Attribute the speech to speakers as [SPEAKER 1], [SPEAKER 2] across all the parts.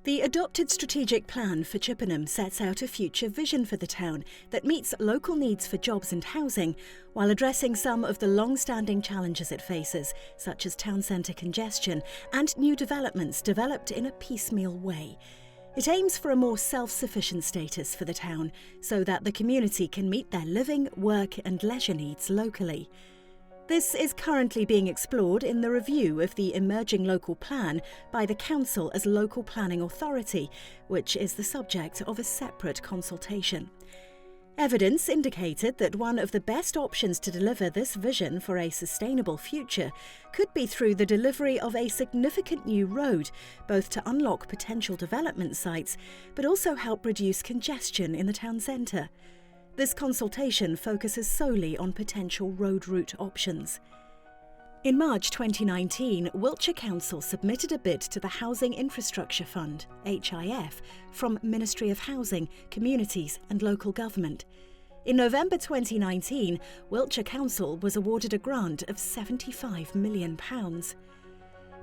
[SPEAKER 1] The adopted strategic plan for Chippenham sets out a future vision for the town that meets local needs for jobs and housing, while addressing some of the long-standing challenges it faces, such as town centre congestion and new developments developed in a piecemeal way. It aims for a more self-sufficient status for the town, so that the community can meet their living, work and leisure needs locally. This is currently being explored in the review of the emerging local plan by the Council as local planning authority, which is the subject of a separate consultation. Evidence indicated that one of the best options to deliver this vision for a sustainable future could be through the delivery of a significant new road, both to unlock potential development sites, but also help reduce congestion in the town centre. This consultation focuses solely on potential road route options. In March 2019, Wiltshire Council submitted a bid to the Housing Infrastructure Fund, HIF, from Ministry of Housing, Communities and Local Government. In November 2019, Wiltshire Council was awarded a grant of £75 million.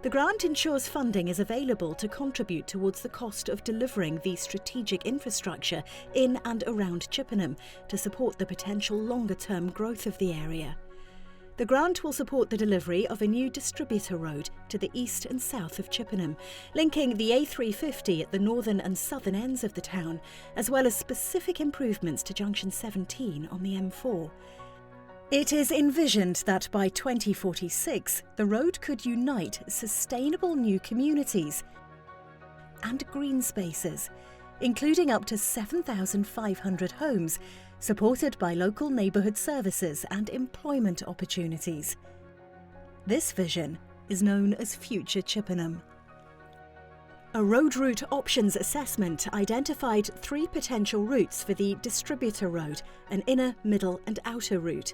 [SPEAKER 1] The grant ensures funding is available to contribute towards the cost of delivering the strategic infrastructure in and around Chippenham to support the potential longer-term growth of the area. The grant will support the delivery of a new distributor road to the east and south of Chippenham, linking the A350 at the northern and southern ends of the town, as well as specific improvements to Junction 17 on the M4. It is envisioned that by 2046, the road could unite sustainable new communities and green spaces, including up to 7,500 homes, supported by local neighbourhood services and employment opportunities. This vision is known as Future Chippenham. A road route options assessment identified 3 potential routes for the distributor road, an inner, middle and outer route.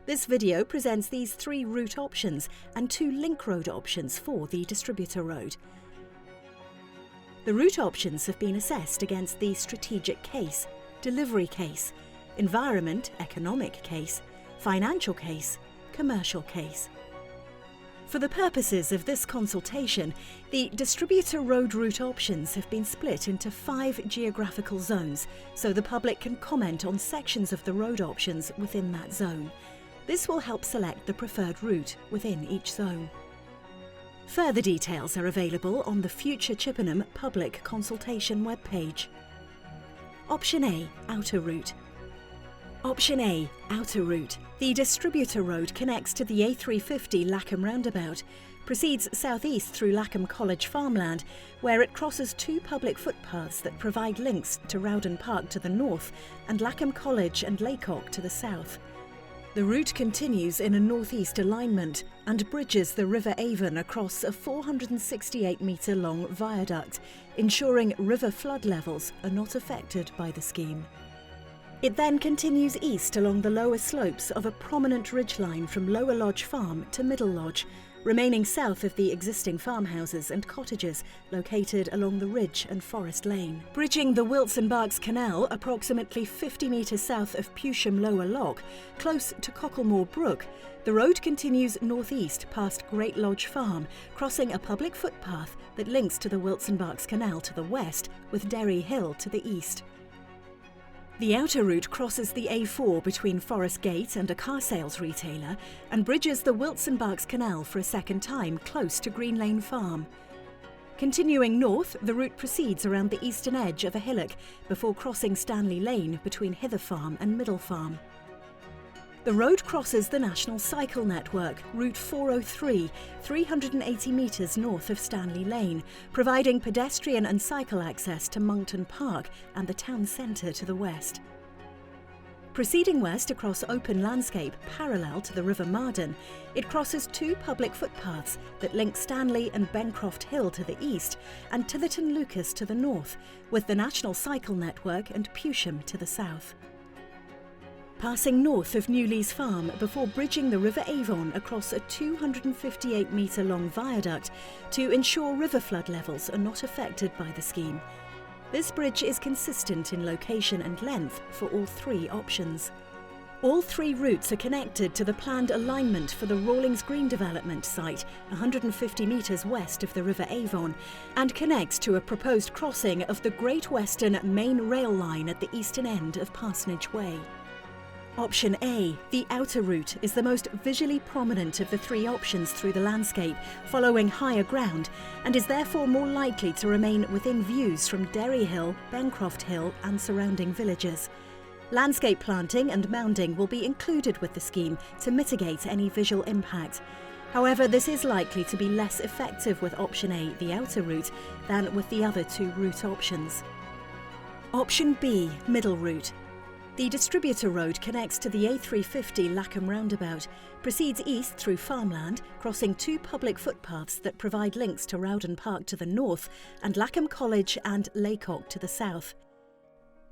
[SPEAKER 1] This video presents these 3 route options and 2 link road options for the distributor road. The route options have been assessed against the strategic case, delivery case, environment, economic case, financial case, commercial case. For the purposes of this consultation, the distributor road route options have been split into 5 geographical zones, so the public can comment on sections of the road options within that zone. This will help select the preferred route within each zone. Further details are available on the Future Chippenham public consultation webpage. Option A, Outer Route. Option A, Outer Route. The distributor road connects to the A350 Lackham roundabout, proceeds southeast through Lackham College farmland, where it crosses 2 public footpaths that provide links to Rowden Park to the north and Lackham College and Laycock to the south. The route continues in a northeast alignment and bridges the River Avon across a 468-metre-long viaduct, ensuring river flood levels are not affected by the scheme. It then continues east along the lower slopes of a prominent ridgeline from Lower Lodge Farm to Middle Lodge, remaining south of the existing farmhouses and cottages located along the ridge and Forest Lane. Bridging the Wilts and Berks Canal approximately 50 metres south of Pewsham Lower Lock, close to Cocklemore Brook, the road continues northeast past Great Lodge Farm, crossing a public footpath that links to the Wilts and Berks Canal to the west with Derry Hill to the east. The outer route crosses the A4 between Forest Gate and a car sales retailer and bridges the Wilts and Berks Canal for a second time close to Green Lane Farm. Continuing north, the route proceeds around the eastern edge of a hillock before crossing Stanley Lane between Hither Farm and Middle Farm. The road crosses the National Cycle Network, Route 403, 380 metres north of Stanley Lane, providing pedestrian and cycle access to Monkton Park and the town centre to the west. Proceeding west across open landscape parallel to the River Marden, it crosses 2 public footpaths that link Stanley and Bencroft Hill to the east and Titherton Lucas to the north, with the National Cycle Network and Pewsham to the south. Passing north of Newleys Farm before bridging the River Avon across a 258-metre-long viaduct to ensure river flood levels are not affected by the scheme. This bridge is consistent in location and length for all 3 options. All three routes are connected to the planned alignment for the Rawlings Green development site, 150 metres west of the River Avon, and connects to a proposed crossing of the Great Western main rail line at the eastern end of Parsonage Way. Option A, the outer route, is the most visually prominent of the three options through the landscape, following higher ground, and is therefore more likely to remain within views from Derry Hill, Bencroft Hill and surrounding villages. Landscape planting and mounding will be included with the scheme to mitigate any visual impact. However, this is likely to be less effective with option A, the outer route, than with the other two route options. Option B, middle route. The distributor road connects to the A350 Lackham roundabout, proceeds east through farmland, crossing two public footpaths that provide links to Rowden Park to the north and Lackham College and Laycock to the south.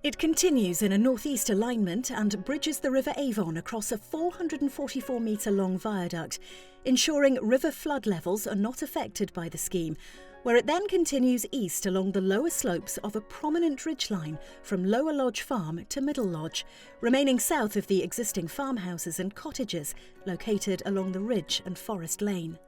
[SPEAKER 1] It continues in a northeast alignment and bridges the River Avon across a 444-metre-long viaduct, ensuring river flood levels are not affected by the scheme, where it then continues east along the lower slopes of a prominent ridgeline from Lower Lodge Farm to Middle Lodge, remaining south of the existing farmhouses and cottages located along the ridge and Forest Lane.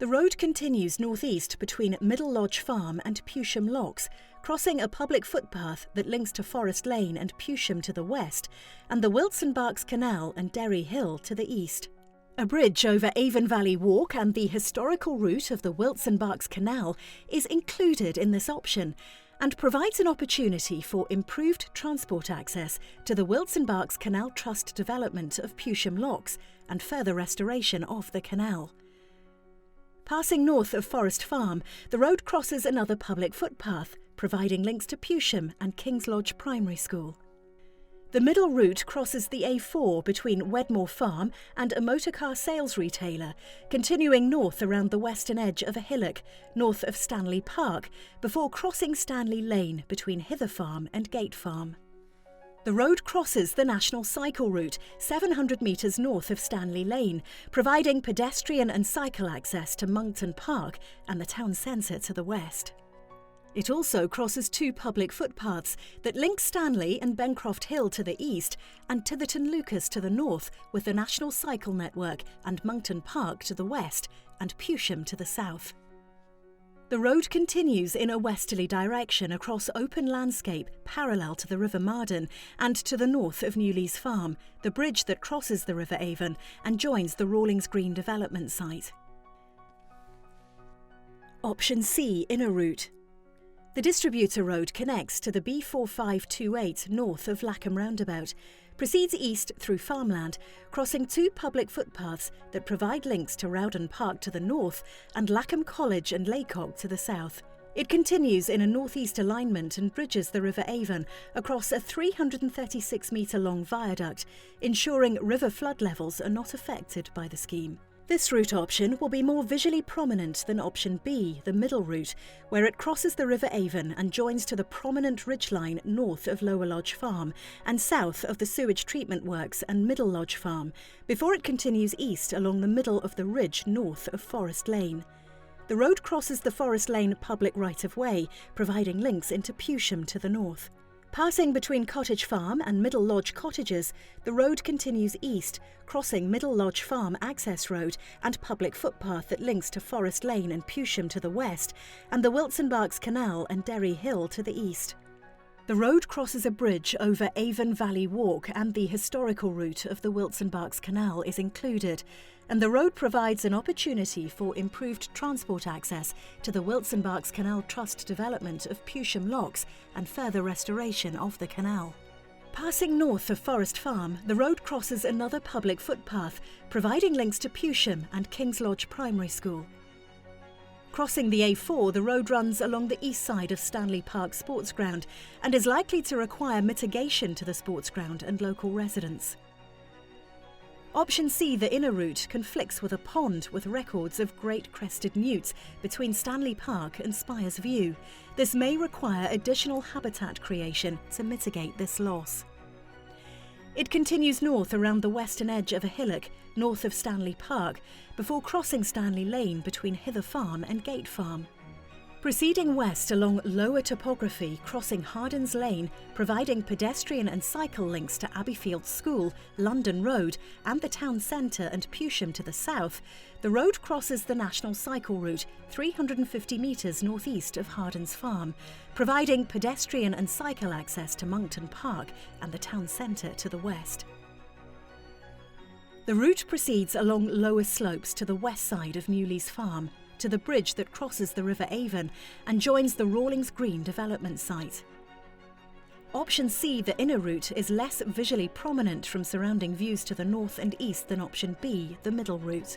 [SPEAKER 1] The road continues northeast between Middle Lodge Farm and Pewsham Locks, crossing a public footpath that links to Forest Lane and Pewsham to the west, and the Wilson Barks Canal and Derry Hill to the east. A bridge over Avon Valley Walk and the historical route of the Wilson Barks Canal is included in this option and provides an opportunity for improved transport access to the Wilson Barks Canal Trust development of Pewsham Locks and further restoration of the canal. Passing north of Forest Farm, the road crosses another public footpath, providing links to Pewsham and King's Lodge Primary School. The middle route crosses the A4 between Wedmore Farm and a motorcar sales retailer, continuing north around the western edge of a hillock, north of Stanley Park, before crossing Stanley Lane between Hither Farm and Gate Farm. The road crosses the national cycle route 700 metres north of Stanley Lane, providing pedestrian and cycle access to Monkton Park and the town centre to the west. It also crosses two public footpaths that link Stanley and Bencroft Hill to the east and Titherton Lucas to the north with the National Cycle Network and Monkton Park to the west and Pewsham to the south. The road continues in a westerly direction across open landscape parallel to the River Marden and to the north of Newleys Farm, the bridge that crosses the River Avon and joins the Rawlings Green development site. Option C, inner route. The distributor road connects to the B4528 north of Lackham roundabout, proceeds east through farmland, crossing two public footpaths that provide links to Rowden Park to the north and Lackham College and Laycock to the south. It continues in a northeast alignment and bridges the River Avon across a 336-metre-long viaduct, ensuring river flood levels are not affected by the scheme. This route option will be more visually prominent than option B, the middle route, where it crosses the River Avon and joins to the prominent ridgeline north of Lower Lodge Farm and south of the sewage treatment works and Middle Lodge Farm, before it continues east along the middle of the ridge north of Forest Lane. The road crosses the Forest Lane public right-of-way, providing links into Pewsham to the north. Passing between Cottage Farm and Middle Lodge cottages, the road continues east, crossing Middle Lodge Farm access road and public footpath that links to Forest Lane and Pewsham to the west, and the Wilson Barks Canal and Derry Hill to the east. The road crosses a bridge over Avon Valley Walk and the historical route of the Wilson Barks Canal is included, and the road provides an opportunity for improved transport access to the Wilson Barks Canal Trust development of Pewsham Locks and further restoration of the canal. Passing north of Forest Farm, the road crosses another public footpath, providing links to Pewsham and King's Lodge Primary School. Crossing the A4, the road runs along the east side of Stanley Park Sports Ground and is likely to require mitigation to the sports ground and local residents. Option C, the inner route, conflicts with a pond with records of great crested newts between Stanley Park and Spires View. This may require additional habitat creation to mitigate this loss. It continues north around the western edge of a hillock, north of Stanley Park, before crossing Stanley Lane between Hither Farm and Gate Farm. Proceeding west along lower topography, crossing Hardens Lane, providing pedestrian and cycle links to Abbeyfield School, London Road and the town centre and Pewsham to the south, the road crosses the national cycle route 350 metres northeast of Hardens Farm, providing pedestrian and cycle access to Monkton Park and the town centre to the west. The route proceeds along lower slopes to the west side of Newleys Farm, to the bridge that crosses the River Avon and joins the Rawlings Green development site. Option C, the inner route, is less visually prominent from surrounding views to the north and east than option B, the middle route.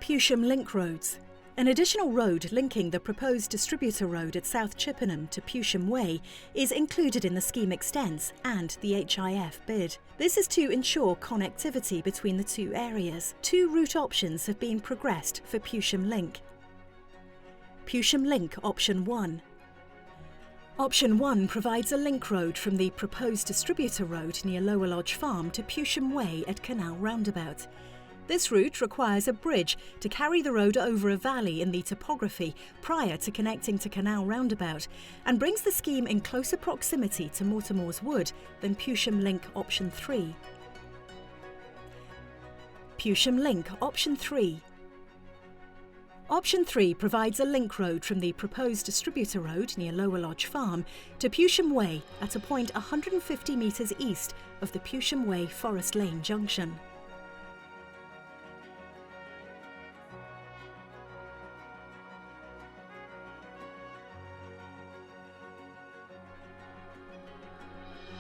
[SPEAKER 1] Pewsham Link Roads. An additional road linking the proposed distributor road at South Chippenham to Pewsham Way is included in the scheme extents and the HIF bid. This is to ensure connectivity between the two areas. Two route options have been progressed for Pewsham Link. Pewsham Link Option 1. Option 1 provides a link road from the proposed distributor road near Lower Lodge Farm to Pewsham Way at Canal Roundabout. This route requires a bridge to carry the road over a valley in the topography prior to connecting to Canal Roundabout and brings the scheme in closer proximity to Mortimer's Wood than Pewsham Link Option 3. Pewsham Link Option 3. Option 3 provides a link road from the proposed distributor road near Lower Lodge Farm to Pewsham Way at a point 150 metres east of the Pewsham Way Forest Lane junction.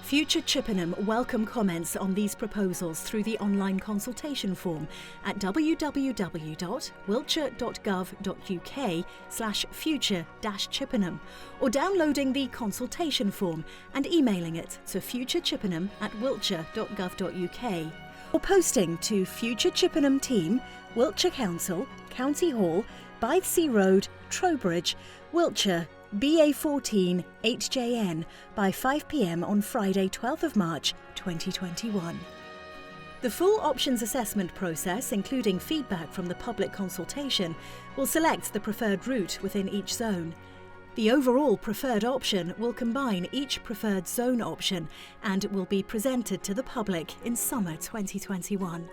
[SPEAKER 1] Future Chippenham welcome comments on these proposals through the online consultation form at www.wiltshire.gov.uk/future-chippenham or downloading the consultation form and emailing it to futurechippenham@wiltshire.gov.uk or posting to Future Chippenham Team, Wiltshire Council, County Hall, Bythesea Road, Trowbridge, Wiltshire, BA14 8JN by 5 p.m. on Friday 12th of March 2021. The full options assessment process, including feedback from the public consultation, will select the preferred route within each zone. The overall preferred option will combine each preferred zone option and will be presented to the public in summer 2021.